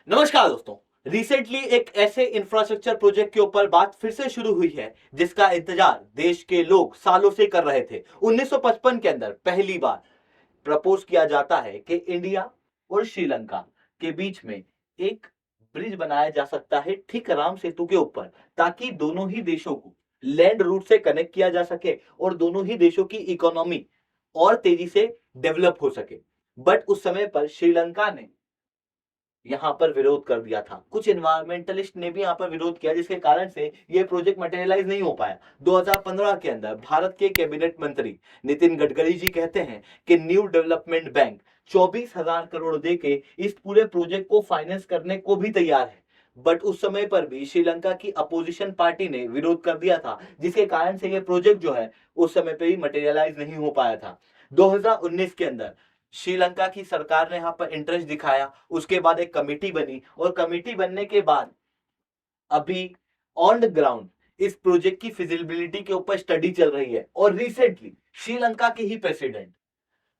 नमस्कार दोस्तों। रिसेंटली एक ऐसे इंफ्रास्ट्रक्चर प्रोजेक्ट के ऊपर बात फिर से शुरू हुई है जिसका इंतजार देश के लोग सालों से कर रहे थे। 1955 के अंदर पहली बार प्रपोज किया जाता है कि इंडिया और श्रीलंका के बीच में एक ब्रिज बनाया जा सकता है ठीक राम सेतु के ऊपर, ताकि दोनों ही देशों को लैंड रूट से कनेक्ट किया जा सके और दोनों ही देशों की इकोनॉमी और तेजी से डेवलप हो सके। बट उस समय पर श्रीलंका ने यहाँ पर विरोध कर दिया था। कुछ एनवायरमेंटलिस्ट ने भी यहाँ पर विरोध किया, जिसके कारण से ये प्रोजेक्ट मटेरियलाइज नहीं हो पाया। 2015 के अंदर भारत के कैबिनेट मंत्री नितिन गडकरी जी कहते हैं कि न्यू डेवलपमेंट बैंक 24,000 करोड़ दे के इस पूरे प्रोजेक्ट को फाइनेंस करने को भी तैयार है। बट उस समय पर भी श्रीलंका की अपोजिशन पार्टी ने विरोध कर दिया था, जिसके कारण से ये प्रोजेक्ट जो है उस समय पे ही मटेरियलाइज नहीं हो पाया था। 2019 के अंदर श्रीलंका की सरकार ने यहाँ पर इंटरेस्ट दिखाया, उसके बाद एक कमेटी बनी और कमेटी बनने के बाद अभी ऑन द ग्राउंड इस प्रोजेक्ट की फिजिबिलिटी के ऊपर स्टडी चल रही है। और रिसेंटली श्रीलंका के ही प्रेसिडेंट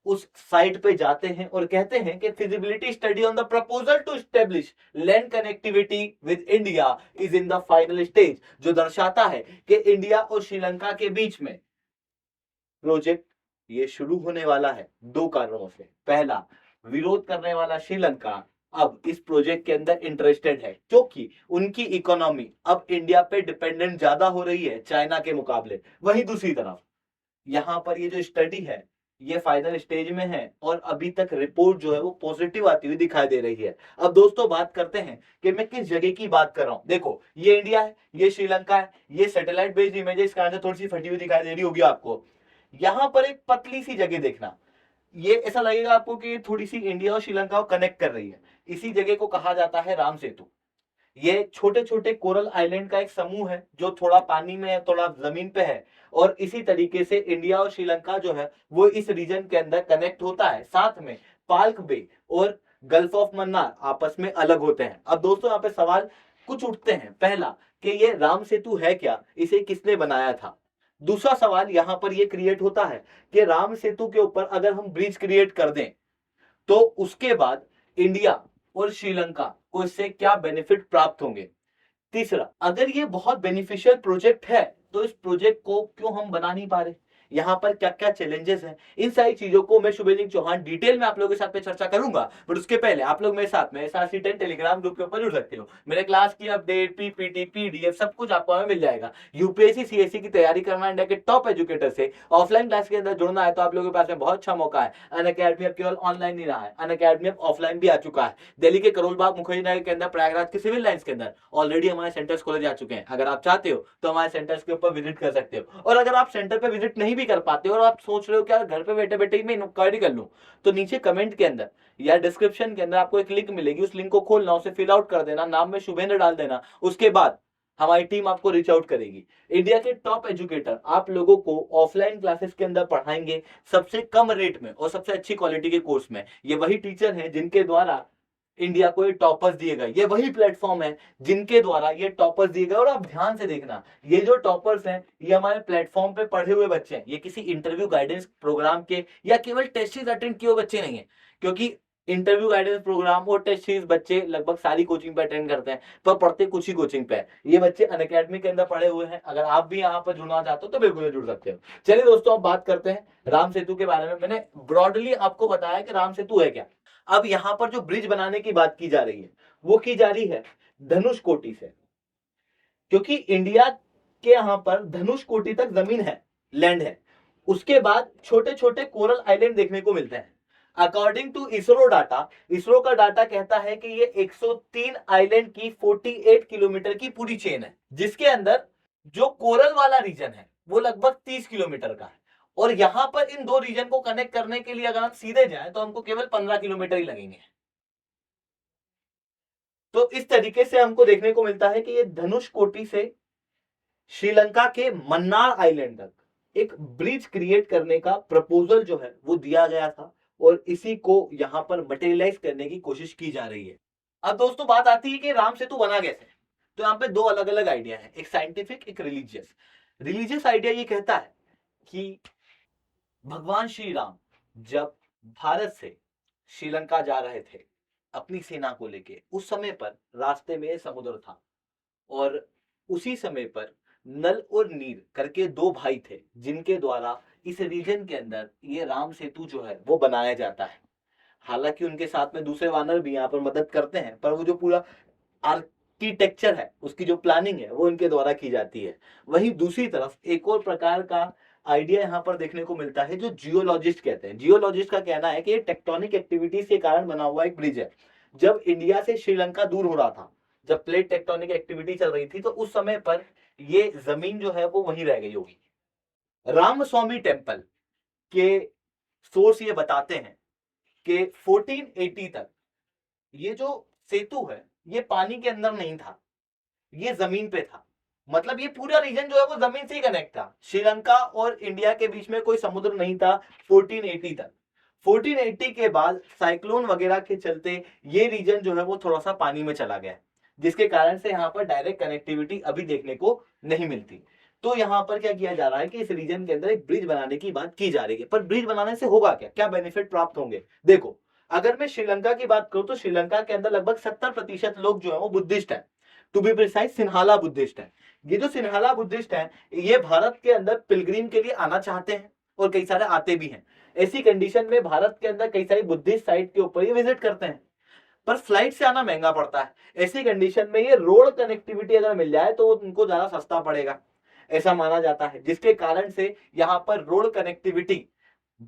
उस साइट पे जाते हैं और कहते हैं कि feasibility study on the proposal to establish land connectivity with India is in the final stage, जो दर्शाता है कि इंडिया और श्रीलंका के बीच में प्रोजेक्ट ये शुरू होने वाला है। दो कारणों से। पहला, विरोध करने वाला श्रीलंका अब इस प्रोजेक्ट के अंदर इंटरेस्टेड है, क्योंकि उनकी इकोनॉमी अब इंडिया पे डिपेंडेंट ज्यादा हो रही है चाइना के मुकाबले। वहीं दूसरी तरफ यहाँ पर ये जो स्टडी है ये फाइनल स्टेज में है और अभी तक रिपोर्ट जो है वो पॉजिटिव आती हुई दिखाई दे रही है। अब दोस्तों बात करते हैं कि मैं किस जगह की बात कर रहा हूं। देखो, ये इंडिया है, ये श्रीलंका है, ये सैटेलाइट बेस्ड इमेज है, इस कारण से थोड़ी सी फटी हुई दिखाई दे रही होगी आपको। यहां पर एक पतली सी जगह देखना, ये ऐसा लगेगा आपको कि थोड़ी सी इंडिया और श्रीलंका को कनेक्ट कर रही है। इसी जगह को कहा जाता है राम सेतु। ये छोटे छोटे कोरल आइलैंड का एक समूह है जो थोड़ा पानी में है, थोड़ा जमीन पे है। और इसी तरीके से इंडिया और श्रीलंका जो है वो इस रीजन के अंदर कनेक्ट होता है। साथ में पाल्क बे और गल्फ ऑफ मन्नार आपस में अलग होते हैं। अब दोस्तों यहाँ पे सवाल कुछ उठते हैं। पहला, कि ये राम सेतु है क्या, इसे किसने बनाया था। दूसरा सवाल यहां पर यह क्रिएट होता है कि राम सेतु के ऊपर अगर हम ब्रिज क्रिएट कर दें तो उसके बाद इंडिया और श्रीलंका को इससे क्या बेनिफिट प्राप्त होंगे। तीसरा, अगर ये बहुत बेनिफिशियल प्रोजेक्ट है तो इस प्रोजेक्ट को क्यों हम बना नहीं पा रहे, यहाँ पर क्या क्या चैलेंजेस हैं। इन सारी चीजों को मैं शुभेंद्र चौहान डिटेल में आप लोगों के साथ में चर्चा करूंगा। बट उसके पहले आप लोग मेरे साथ में SRC10 टेलीग्राम ग्रुप के ऊपर जुड़ सकते हो। मेरे क्लास की अपडेट, पीपीटी, पीडीएफ सब कुछ आपको हमें मिल जाएगा। यूपीएससी सीएससी की तैयारी करना इंडिया के टॉप एजुकेटर से ऑफलाइन क्लास के अंदर जुड़ना है तो आप लोगों के पास में बहुत अच्छा मौका है। अनअकैडमी अब केवल ऑनलाइन नहीं रहा है, अनअकैडमी अब ऑफलाइन भी आ चुका है। दिल्ली के करोल बाग मुखर्जी नगर के अंदर, प्रयागराज के सिविल लाइंस के अंदर ऑलरेडी हमारे सेंटर्स खोले जा चुके हैं। अगर आप चाहते हो तो हमारे सेंटर्स के ऊपर विजिट कर सकते हो। और अगर आप सेंटर पे विजिट नहीं भी कर पाते हो और आप सोच रहे हो कि यार घर पे बैठे बैठे ही मैं इंक्वायरी कर लूं, तो नीचे कमेंट के अंदर या डिस्क्रिप्शन के अंदर आपको एक लिंक मिलेगी, उस लिंक को खोलना, उसे फिल आउट कर देना, नाम में शुभेंद्र डाल देना। उसके बाद हमारी टीम आपको रीच आउट करेगी। इंडिया के टॉप एजुकेटर आप लोगों को ऑफलाइन क्लासेस के अंदर पढ़ाएंगे सबसे कम रेट में और सबसे अच्छी क्वालिटी के कोर्स में। ये वही टीचर हैं जिनके द्वारा इंडिया को ये टॉपर्स दिए गए, ये वही प्लेटफॉर्म है जिनके द्वारा ये टॉपर्स दिए गए। और आप ध्यान से देखना, ये जो टॉपर्स हैं ये हमारे प्लेटफॉर्म पे पढ़े हुए बच्चे हैं, ये किसी इंटरव्यू गाइडेंस प्रोग्राम के या केवल टेस्ट सीरीज अटेंड किए हुए बच्चे नहीं है। क्योंकि इंटरव्यू गाइडेंस प्रोग्राम और टेस्ट सीरीज बच्चे लगभग सारी कोचिंग पे अटेंड करते हैं, पर पढ़ते कुछ ही कोचिंग पे है। ये बच्चे अनअकैडमी के अंदर पढ़े हुए हैं। अगर आप भी यहाँ पर जुड़ना चाहते हो तो बिल्कुल जुड़ सकते हो। चलिए दोस्तों, अब बात करते हैं राम सेतु के बारे में। मैंने ब्रॉडली आपको बताया कि राम सेतु है क्या। अब यहां पर जो ब्रिज बनाने की बात की जा रही है वो की जा रही है धनुष कोटि से, क्योंकि इंडिया के यहां पर धनुष कोटि तक जमीन है, लैंड है। उसके बाद छोटे छोटे कोरल आइलैंड देखने को मिलते हैं। According to ISRO data, ISRO का डाटा कहता है कि ये 103 आइलैंड की 48 किलोमीटर की पूरी चेन है, जिसके अंदर जो कोरल वाला रीजन है वो लगभग 30 किलोमीटर का है। और यहां पर इन दो रीजन को कनेक्ट करने के लिए अगर हम सीधे जाएं तो हमको केवल 15 किलोमीटर ही लगेंगे। तो इस तरीके से हमको देखने को मिलता है कि ये धनुष कोटि से श्रीलंका के मन्नार आइलैंड तक एक ब्रिज क्रिएट करने का प्रपोजल जो है वो दिया गया था और इसी को यहां पर मटेरियलाइज करने की कोशिश की जा रही है। अब दोस्तों बात आती है कि राम सेतु बना कैसे। तो यहाँ पे दो अलग अलग आइडिया है, एक साइंटिफिक, एक रिलीजियस। रिलीजियस आइडिया ये कहता है कि भगवान श्री राम जब भारत से श्रीलंका जा रहे थे अपनी सेना को लेके। उस समय पर रास्ते में समुद्र था और उसी समय पर नल और नील करके दो भाई थे जिनके द्वारा इस रीजन के अंदर ये राम सेतु जो है वो बनाया जाता है। हालांकि उनके साथ में दूसरे वानर भी यहाँ पर मदद करते हैं, पर वो जो पूरा आर्किटेक्चर है, उसकी जो प्लानिंग है, वो इनके द्वारा की जाती है। वहीं दूसरी तरफ एक और प्रकार का आइडिया यहाँ पर देखने को मिलता है जो जियोलॉजिस्ट कहते हैं। जियोलॉजिस्ट का कहना है कि ये टेक्टोनिक एक्टिविटीज के कारण बना हुआ एक ब्रिज है। जब इंडिया से श्रीलंका दूर हो रहा था, जब प्लेट टेक्टोनिक एक्टिविटी चल रही थी, तो उस समय पर ये जमीन जो है वो वहीं रह गई होगी। रामस्वामी टेम्पल के सोर्स ये बताते हैं कि 1480 तक ये जो सेतु है ये पानी के अंदर नहीं था, ये जमीन पे था। मतलब ये पूरा रीजन जो है वो जमीन से ही कनेक्ट था। श्रीलंका और इंडिया के बीच में कोई समुद्र नहीं था 1480 तक। 1480 के बाद साइक्लोन वगैरह के चलते ये रीजन जो है वो थोड़ा सा पानी में चला गया, जिसके कारण से यहाँ पर डायरेक्ट कनेक्टिविटी अभी देखने को नहीं मिलती। तो यहाँ पर क्या किया जा रहा है कि इस रीजन के अंदर एक ब्रिज बनाने की बात की जा रही है। पर ब्रिज बनाने से होगा क्या, क्या बेनिफिट प्राप्त होंगे? देखो, अगर मैं श्रीलंका की बात करूं तो श्रीलंका के अंदर लगभग 70% लोग जो है वो बुद्धिस्ट है। To be precise Sinhala Buddhist है। ये जो सिन्हाला बुद्धिस्ट है ये भारत के अंदर पिलग्रिम के लिए आना चाहते हैं और कई सारे आते भी हैं। ऐसी कंडीशन में भारत के अंदर कई सारी बुद्धिस्ट साइट के ऊपर ये विजिट करते हैं, पर फ्लाइट से आना महंगा पड़ता है। ऐसी कंडीशन में ये रोड कनेक्टिविटी अगर मिल जाए तो उनको ज्यादा सस्ता पड़ेगा, ऐसा माना जाता है। जिसके कारण से यहाँ पर रोड कनेक्टिविटी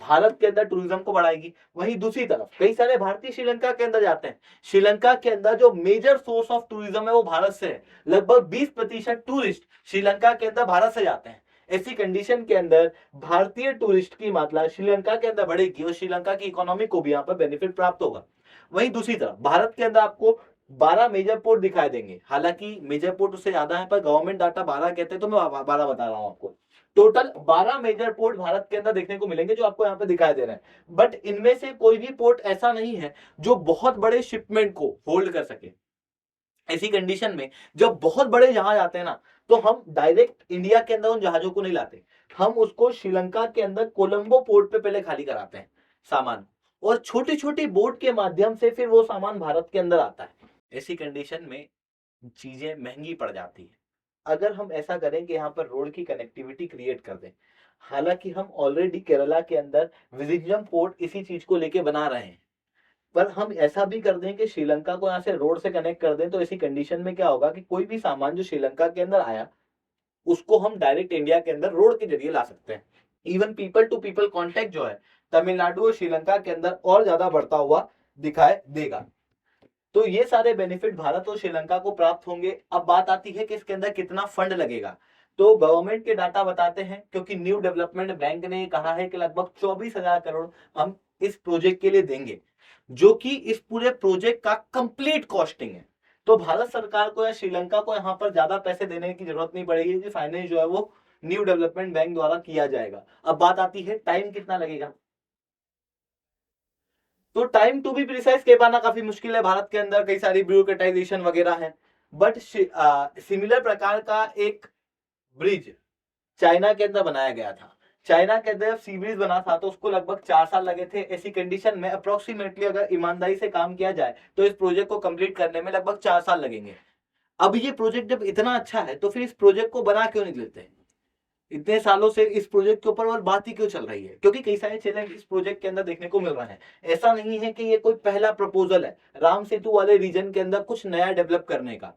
भारत के अंदर टूरिज्म को बढ़ाएगी। वहीं दूसरी तरफ कई सारे भारतीय श्रीलंका के अंदर जाते हैं। श्रीलंका के अंदर जो मेजर सोर्स ऑफ टूरिज्म है वो भारत से है। लगभग 20% टूरिस्ट श्रीलंका के अंदर भारत से जाते हैं। ऐसी कंडीशन के अंदर भारतीय टूरिस्ट की मात्रा श्रीलंका के अंदर बढ़ेगी और श्रीलंका की इकोनॉमी को भी यहाँ पर बेनिफिट प्राप्त होगा। वहीं दूसरी तरफ भारत के अंदर आपको 12 मेजर पोर्ट दिखाई देंगे। हालांकि मेजर पोर्ट उससे ज्यादा है, पर गवर्नमेंट डाटा 12 कहते हैं तो मैं 12 बता रहा हूं आपको। टोटल 12 मेजर पोर्ट भारत के अंदर देखने को मिलेंगे जो आपको यहाँ पे दिखाई दे रहे हैं। बट इनमें से कोई भी पोर्ट ऐसा नहीं है जो बहुत बड़े शिपमेंट को होल्ड कर सके। ऐसी कंडीशन में जब बहुत बड़े जहाज आते हैं ना, तो हम डायरेक्ट इंडिया के अंदर उन जहाजों को नहीं लाते, हम उसको श्रीलंका के अंदर कोलंबो पोर्ट पे पहले खाली कराते हैं सामान, और छोटी छोटी बोट के माध्यम से फिर वो सामान भारत के अंदर आता है। ऐसी कंडीशन में चीजें महंगी पड़ जाती है। अगर हम ऐसा करें कि यहाँ पर रोड की कनेक्टिविटी क्रिएट कर दें, हालांकि हम ऑलरेडी केरला के अंदर विजिंजम पोर्ट इसी चीज को लेके बना रहे हैं, पर हम ऐसा भी कर दें कि श्रीलंका को यहाँ से रोड से कनेक्ट कर दें, तो ऐसी कंडीशन में क्या होगा कि कोई भी सामान जो श्रीलंका के अंदर आया उसको हम डायरेक्ट इंडिया के अंदर रोड के जरिए ला सकते हैं। Even people to people contact जो है तमिलनाडु और श्रीलंका के अंदर और ज्यादा बढ़ता हुआ दिखाई देगा। तो ये सारे बेनिफिट भारत और श्रीलंका को प्राप्त होंगे। अब बात आती है कि इसके अंदर कितना फंड लगेगा। तो गवर्नमेंट के डाटा बताते हैं, क्योंकि न्यू डेवलपमेंट बैंक ने कहा है कि लगभग 24,000 करोड़ हम इस प्रोजेक्ट के लिए देंगे, जो कि इस पूरे प्रोजेक्ट का कंप्लीट कॉस्टिंग है। तो भारत सरकार को या श्रीलंका को यहाँ पर ज्यादा पैसे देने की जरूरत नहीं पड़ेगी, कि फाइनेंस जो है वो न्यू डेवलपमेंट बैंक द्वारा किया जाएगा। अब बात आती है टाइम कितना लगेगा। तो टाइम टू बी प्रिसाइज कह पाना काफी मुश्किल है, भारत के अंदर कई सारी ब्यूरोक्रेटाइजेशन वगैरह है। बट सिमिलर प्रकार का एक ब्रिज चाइना के अंदर बनाया गया था। चाइना के अंदर सी ब्रिज बना था तो उसको लगभग 4 साल लगे थे। ऐसी कंडीशन में अप्रोक्सीमेटली अगर ईमानदारी से काम किया जाए तो इस प्रोजेक्ट को कंप्लीट करने में लगभग 4 साल लगेंगे। अब ये प्रोजेक्ट जब इतना अच्छा है तो फिर इस प्रोजेक्ट को बना क्यों नहीं लेते? इतने सालों से इस प्रोजेक्ट के ऊपर और बात ही क्यों चल रही है? क्योंकि कई सारे चैलेंज इस प्रोजेक्ट के अंदर देखने को मिल रहे हैं। ऐसा नहीं है कि ये कोई पहला प्रपोजल है राम सेतु वाले रीजन के अंदर कुछ नया डेवलप करने का।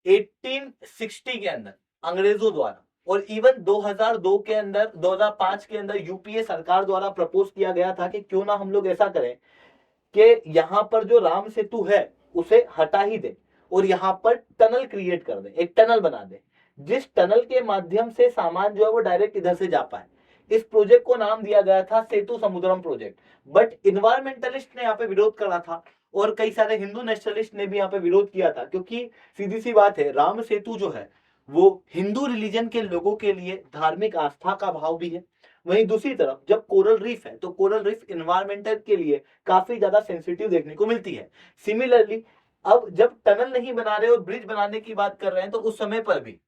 1860 के अंदर अंग्रेजों द्वारा और इवन 2002 के अंदर 2005 के अंदर यूपीए सरकार द्वारा प्रपोज किया गया था कि क्यों ना हम लोग ऐसा करें कि यहाँ पर जो राम सेतु है उसे हटा ही दे और यहाँ पर टनल क्रिएट कर दे, एक टनल बना दे, जिस टनल के माध्यम से सामान जो है वो डायरेक्ट इधर से जा पाए। इस प्रोजेक्ट को नाम दिया गया था सेतु समुद्रम प्रोजेक्ट। बट इन्वायरमेंटलिस्ट ने यहाँ पे विरोध करा था और कई सारे हिंदू नेशनलिस्ट ने भी यहाँ पे विरोध किया था, क्योंकि सीधी सी बात है, राम सेतु जो है वो हिंदू रिलीजन के लोगों के लिए धार्मिक आस्था का भाव भी है। वहीं दूसरी तरफ जब कोरल रीफ है तो कोरल रीफ इन्वायरमेंटल के लिए काफी ज्यादा सेंसिटिव देखने को मिलती है। सिमिलरली अब जब टनल नहीं बना रहे और ब्रिज बनाने की बात कर रहे हैं तो उस समय पर भी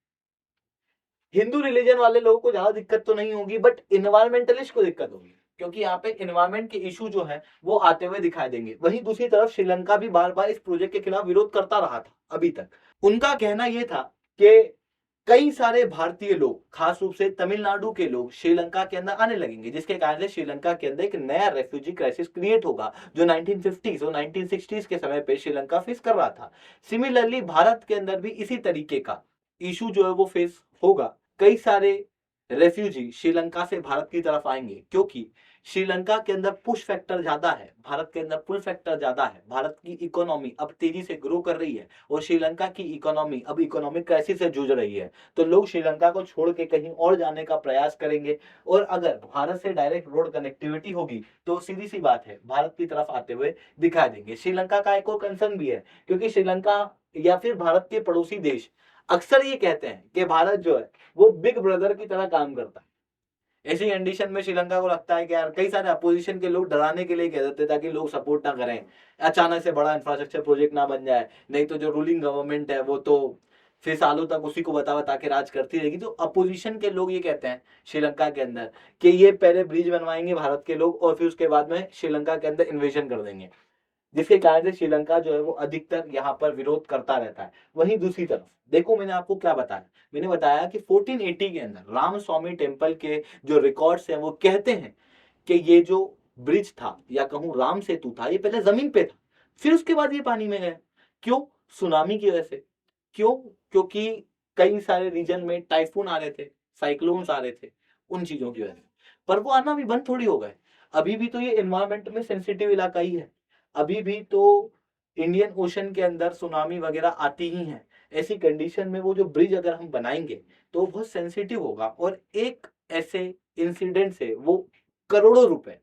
हिंदू रिलीजन वाले लोगों को ज्यादा दिक्कत तो नहीं होगी, बट इन्वायरमेंटलिस्ट को दिक्कत होगी। क्योंकि यहाँ पे एनवायरमेंट के इशू जो है वो आते हुए दिखाई देंगे। वहीं दूसरी तरफ श्रीलंका भी बार बार इस प्रोजेक्ट के खिलाफ विरोध करता रहा था अभी तक। उनका कहना यह था कि कई सारे भारतीय लोग, खास रूप से तमिलनाडु के लोग श्रीलंका के अंदर आने लगेंगे, जिसके कारण से श्रीलंका के अंदर एक नया रेफ्यूजी क्राइसिस क्रिएट होगा जो 1950s और 1960s के समय पे श्रीलंका फेस कर रहा था। सिमिलरली भारत के अंदर भी इसी तरीके का इशू जो है वो फेस होगा। कई सारे रेफ्यूजी श्रीलंका से भारत की तरफ आएंगे क्योंकि श्रीलंका के अंदर पुश फैक्टर ज्यादा है, भारत के अंदर पुल फैक्टर ज्यादा है। भारत की इकोनॉमी अब तेजी से ग्रो कर रही है और श्रीलंका की इकोनॉमी अब इकोनॉमिक क्राइसिस से जूझ रही है, तो लोग श्रीलंका को छोड़ के कहीं और जाने का प्रयास करेंगे। और अगर भारत से डायरेक्ट रोड कनेक्टिविटी होगी तो सीधी सी बात है भारत की तरफ आते हुए दिखाई देंगे। श्रीलंका का एक और कंसर्न भी है, क्योंकि श्रीलंका या फिर भारत के पड़ोसी देश अक्सर ये कहते हैं कि भारत जो है वो बिग ब्रदर की तरह काम करता है। ऐसी कंडीशन में श्रीलंका को लगता है कि यार कई सारे अपोजिशन के लोग डराने के लिए कह देते हैं ताकि लोग सपोर्ट ना करें, अचानक से बड़ा इंफ्रास्ट्रक्चर प्रोजेक्ट ना बन जाए, नहीं तो जो रूलिंग गवर्नमेंट है वो तो फिर सालों तक उसी को बता बता के राज करती रहेगी। तो अपोजिशन के लोग ये कहते हैं श्रीलंका के अंदर कि ये पहले ब्रिज बनवाएंगे भारत के लोग और फिर उसके बाद में श्रीलंका के अंदर इन्वेजन कर देंगे, जिसके कारण से श्रीलंका जो है वो अधिकतर यहाँ पर विरोध करता रहता है। वहीं दूसरी तरफ देखो, मैंने आपको क्या बताया, मैंने बताया कि 1480 के अंदर रामस्वामी टेम्पल के जो रिकॉर्ड्स हैं वो कहते हैं कि ये जो ब्रिज था या कहूँ राम सेतु था ये पहले जमीन पे था, फिर उसके बाद ये पानी में गया। क्यों? सुनामी की वजह से। क्यों? क्योंकि कई सारे रीजन में टाइफून आ रहे थे, साइक्लोन्स आ रहे थे, उन चीजों की वजह से। पर वो आना भी बंद थोड़ी हो गए, अभी भी तो ये एनवायरमेंट में सेंसिटिव इलाका ही है, अभी भी तो इंडियन ओशन के अंदर सुनामी वगैरह आती ही है। ऐसी कंडीशन में वो जो ब्रिज अगर हम बनाएंगे तो वो बहुत सेंसिटिव होगा और एक ऐसे इंसिडेंट से वो करोड़ों रुपए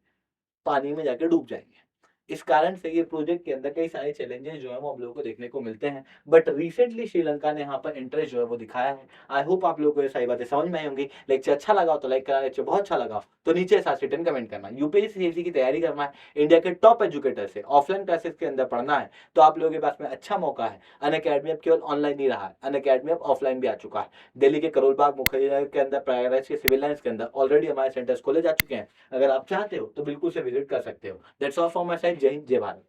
पानी में जाके डूब जाएंगे। इस कारण से ये प्रोजेक्ट के अंदर कई सारे चैलेंजेस जो है वो हम लोगों को देखने को मिलते हैं, बट रिसेंटली श्रीलंका ने यहाँ पर इंटरेस्ट जो है वो दिखाया है। आई होप आप लोगों को ये सारी बातें समझ में आई होंगी। लेक्चर अच्छा लगा हो तो लाइक करना, लेक्चर बहुत अच्छा लगा हो तो नीचे साथ रिटर्न कमेंट करना। यूपीएससी की तैयारी करना है, इंडिया के टॉप एजुकेटर से ऑफलाइन क्लासेस के अंदर पढ़ना है तो आप लोगों के पास में अच्छा मौका है। अनअकैडमी अब केवल ऑनलाइन नहीं रहा है, अनअकैडमी अब ऑफलाइन भी आ चुका है। दिल्ली के करोल बाग मुखर्जी के अंदर, प्रयागराज के सिविल लाइन्स के अंदर ऑलरेडी हमारे सेंटर्स खोले जा चुके हैं। अगर आप चाहते हो तो बिल्कुल से विजिट कर सकते हो। That's all from my side. जय हिंद, जय भारत।